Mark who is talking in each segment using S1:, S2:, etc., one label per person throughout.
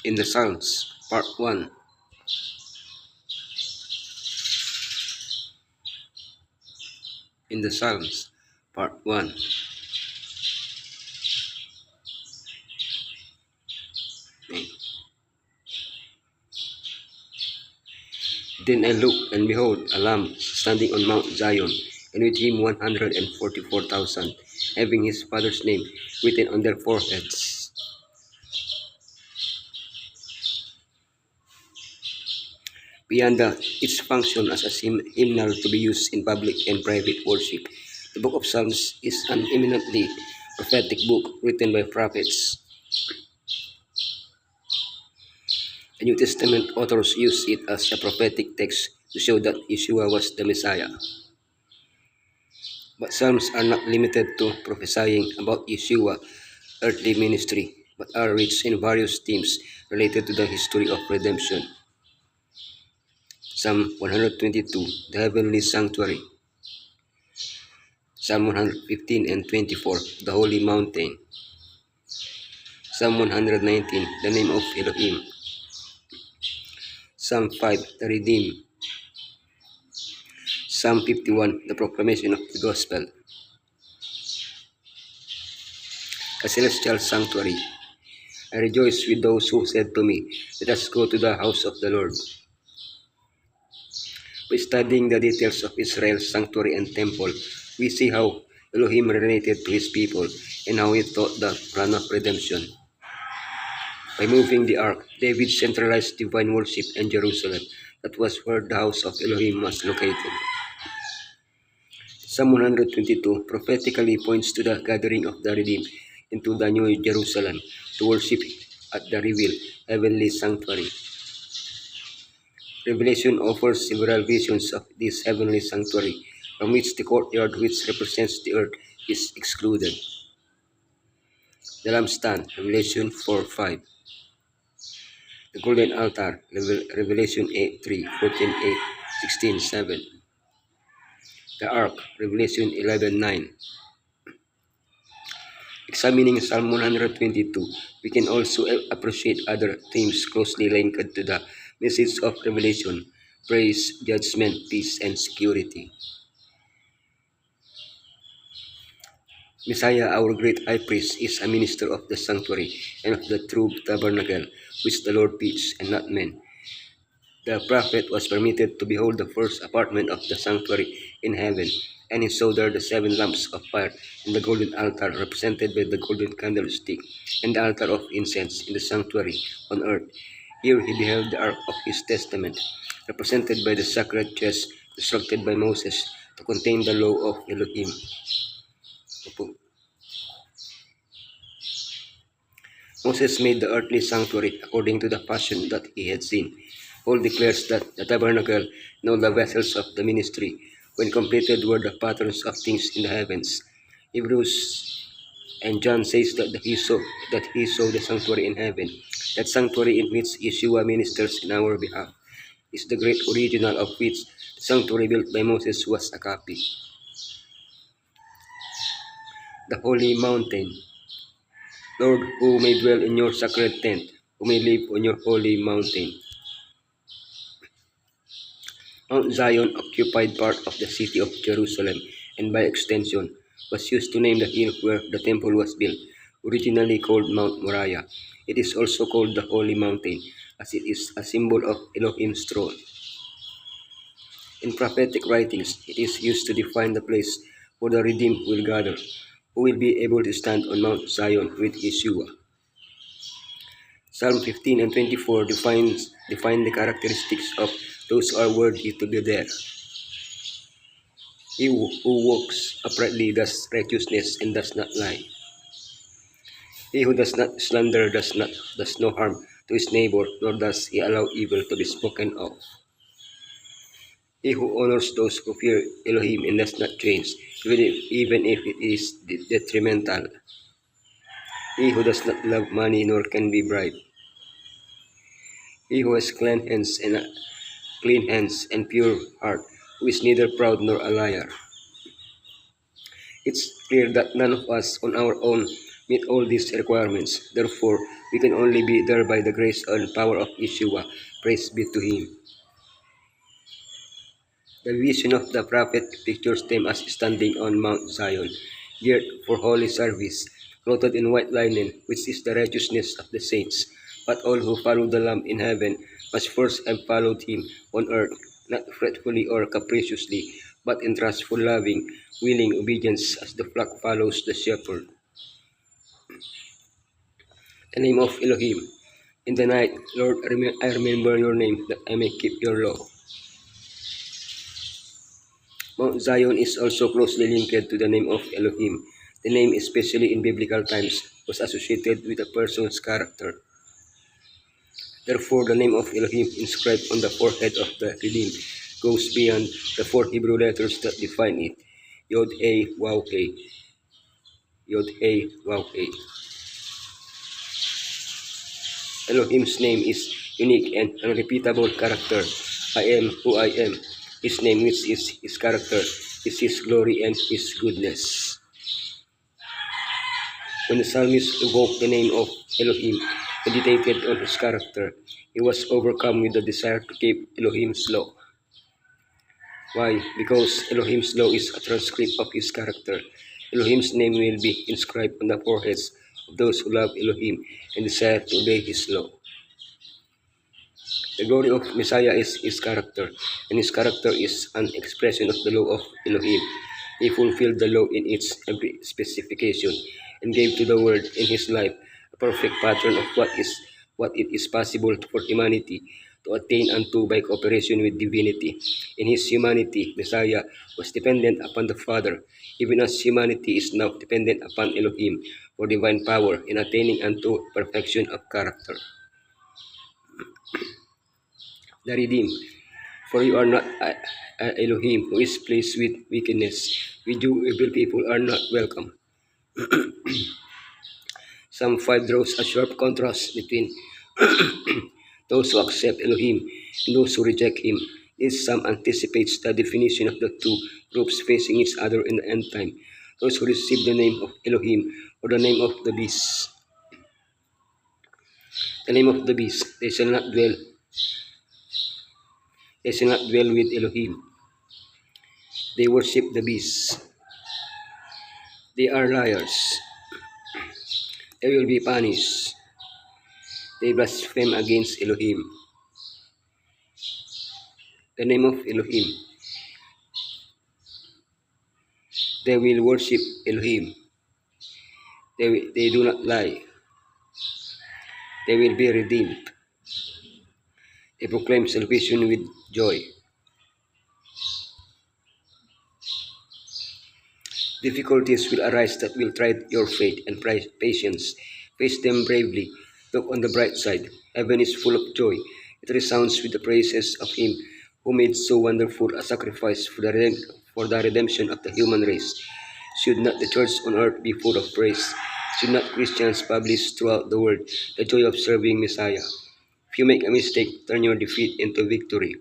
S1: In the Psalms, Part 1. In the Psalms, Part 1. Then I looked, and behold, a Lamb standing on Mount Zion, and with him 144,000, having his father's name written on their foreheads. Beyond its function as a hymnal to be used in public and private worship, the Book of Psalms is an eminently prophetic book written by prophets. The New Testament authors use it as a prophetic text to show that Yeshua was the Messiah. But Psalms are not limited to prophesying about Yeshua's earthly ministry, but are rich in various themes related to the history of redemption. Psalm 122, the heavenly sanctuary. Psalm 115 and 24, the holy mountain. Psalm 119, the name of Elohim. Psalm 5, the redeemed. Psalm 51, the proclamation of the gospel. A celestial sanctuary. I rejoice with those who said to me, "Let us go to the house of the Lord." By studying the details of Israel's sanctuary and temple, we see how Elohim related to his people and how he taught the plan of redemption. By moving the ark, David centralized divine worship in Jerusalem. That was where the house of Elohim was located. Psalm 122 prophetically points to the gathering of the redeemed into the New Jerusalem to worship at the revealed heavenly sanctuary. Revelation offers several visions of this heavenly sanctuary, from which the courtyard, which represents the earth, is excluded. The lampstand, Revelation 4:5. The golden altar, Revelation 8:3, 14:8, 16:7. The ark, Revelation 11:9. Examining Psalm 122, we can also appreciate other themes closely linked to the message of Revelation: praise, judgment, peace, and security. Messiah, our great high priest, is a minister of the sanctuary and of the true tabernacle, which the Lord pitched and not men. The prophet was permitted to behold the first apartment of the sanctuary in heaven, and he saw there the 7 lamps of fire and the golden altar represented by the golden candlestick, and the altar of incense in the sanctuary on earth. Here he beheld the ark of his testament, represented by the sacred chest constructed by Moses to contain the law of Elohim. Moses made the earthly sanctuary according to the fashion that he had seen. Paul declares that the tabernacle and all the vessels of the ministry, when completed, were the patterns of things in the heavens. Hebrews and John says that he saw the sanctuary in heaven. That sanctuary in which Yeshua ministers in our behalf is the great original of which the sanctuary built by Moses was a copy. The holy mountain. Lord, who may dwell in your sacred tent, who may live on your holy mountain. Mount Zion occupied part of the city of Jerusalem and by extension was used to name the hill where the temple was built, originally called Mount Moriah. It is also called the Holy Mountain, as it is a symbol of Elohim's throne. In prophetic writings, it is used to define the place where the redeemed will gather, who will be able to stand on Mount Zion with Yeshua. Psalm 15 and 24 define the characteristics of those who are worthy to be there. He who walks uprightly does righteousness and does not lie. He who does not slander does no harm to his neighbor, nor does he allow evil to be spoken of. He who honors those who fear Elohim and does not change, even if it is detrimental. He who does not love money nor can be bribed. He who has clean hands and pure heart, who is neither proud nor a liar. It's clear that none of us on our own meet all these requirements. Therefore, we can only be there by the grace and power of Yeshua. Praise be to him. The vision of the prophet pictures them as standing on Mount Zion, geared for holy service, clothed in white linen, which is the righteousness of the saints. But all who follow the Lamb in heaven must first have followed him on earth, not fretfully or capriciously, but in trustful, loving, willing obedience as the flock follows the shepherd. The name of Elohim. In the night, Lord, I remember your name, that I may keep your law. Mount Zion is also closely linked to the name of Elohim. The name, especially in biblical times, was associated with a person's character. Therefore, the name of Elohim inscribed on the forehead of the redeemed goes beyond the four Hebrew letters that define it. Yod-He, Waw-He. Yod-He, Waw-He. Elohim's name is unique and unrepeatable character. I am who I am. His name, which is his character, is his glory and his goodness. When the psalmist evoked the name of Elohim, meditated on his character, he was overcome with the desire to keep Elohim's law. Why? Because Elohim's law is a transcript of his character. Elohim's name will be inscribed on the foreheads of those who love Elohim and desire to obey his law. The glory of Messiah is his character, and his character is an expression of the law of Elohim. He fulfilled the law in its every specification and gave to the world in his life a perfect pattern of what it is possible for humanity to attain unto by cooperation with divinity. In his humanity, Messiah was dependent upon the Father, even as humanity is now dependent upon Elohim for divine power in attaining unto perfection of character. The redeemed. For you are not a Elohim who is pleased with wickedness. With you, evil people are not welcome. Psalm 5 draws a sharp contrast between those who accept Elohim and those who reject him. This psalm anticipates the definition of the two groups facing each other in the end time. Those who receive the name of Elohim or the name of the beast. The name of the beast, they shall not dwell with Elohim. They worship the beast. They are liars. They will be punished. They blaspheme against Elohim. The name of Elohim. They will worship Elohim. They do not lie. They will be redeemed. They proclaim salvation with joy. Difficulties will arise that will try your faith and patience. Face them bravely. Look on the bright side. Heaven is full of joy. It resounds with the praises of him who made so wonderful a sacrifice for the redemption of the human race. Should not the church on earth be full of praise? Should not Christians publish throughout the world the joy of serving Messiah? If you make a mistake, turn your defeat into victory.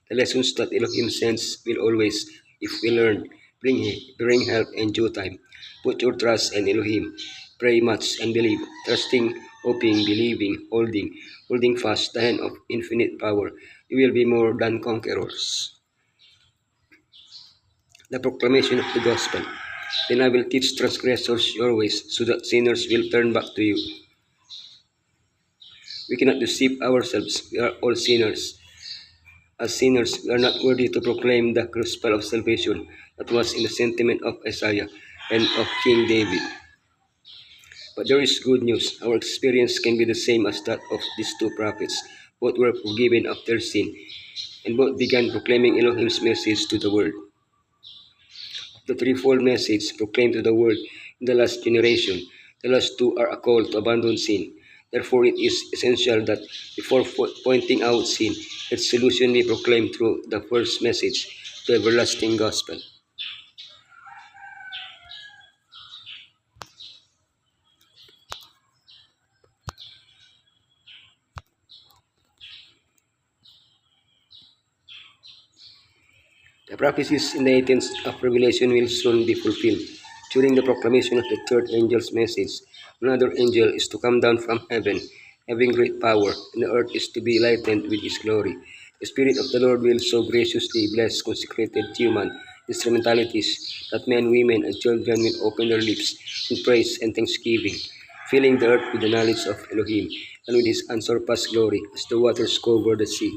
S1: The lessons that Elohim sends will always, if we learn, bring help in due time. Put your trust in Elohim. Pray much and believe, trusting, hoping, believing, holding fast the hand of infinite power. You will be more than conquerors. The proclamation of the gospel. Then I will teach transgressors your ways, so that sinners will turn back to you. We cannot deceive ourselves. We are all sinners. As sinners, we are not worthy to proclaim the gospel of salvation that was in the sentiment of Isaiah and of King David. But there is good news. Our experience can be the same as that of these two prophets. Both were forgiven of their sin, and both began proclaiming Elohim's message to the world. The threefold message proclaimed to the world in the last generation, the last two are a call to abandon sin. Therefore, it is essential that before pointing out sin, its solution be proclaimed through the first message, the everlasting gospel. The prophecies in the 18th of Revelation will soon be fulfilled. During the proclamation of the third angel's message, Another angel is to come down from heaven, having great power, and the earth is to be lightened with his glory. The Spirit of the Lord will so graciously bless consecrated human instrumentalities that men, women, and children will open their lips in praise and thanksgiving, filling the earth with the knowledge of Elohim and with his unsurpassed glory as the waters cover the sea.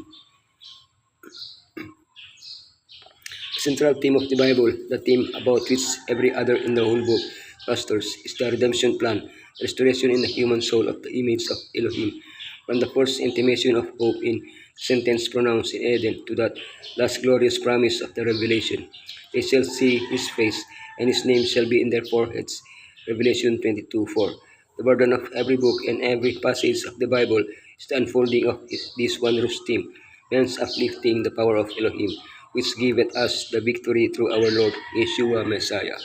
S1: The central theme of the Bible, the theme about which every other in the whole book clusters, is the redemption plan, the restoration in the human soul of the image of Elohim, from the first intimation of hope in sentence pronounced in Eden to that last glorious promise of the Revelation. They shall see his face, and his name shall be in their foreheads. Revelation 22:4. The burden of every book and every passage of the Bible is the unfolding of this wondrous theme, hence uplifting the power of Elohim, which giveth us the victory through our Lord Yeshua Messiah.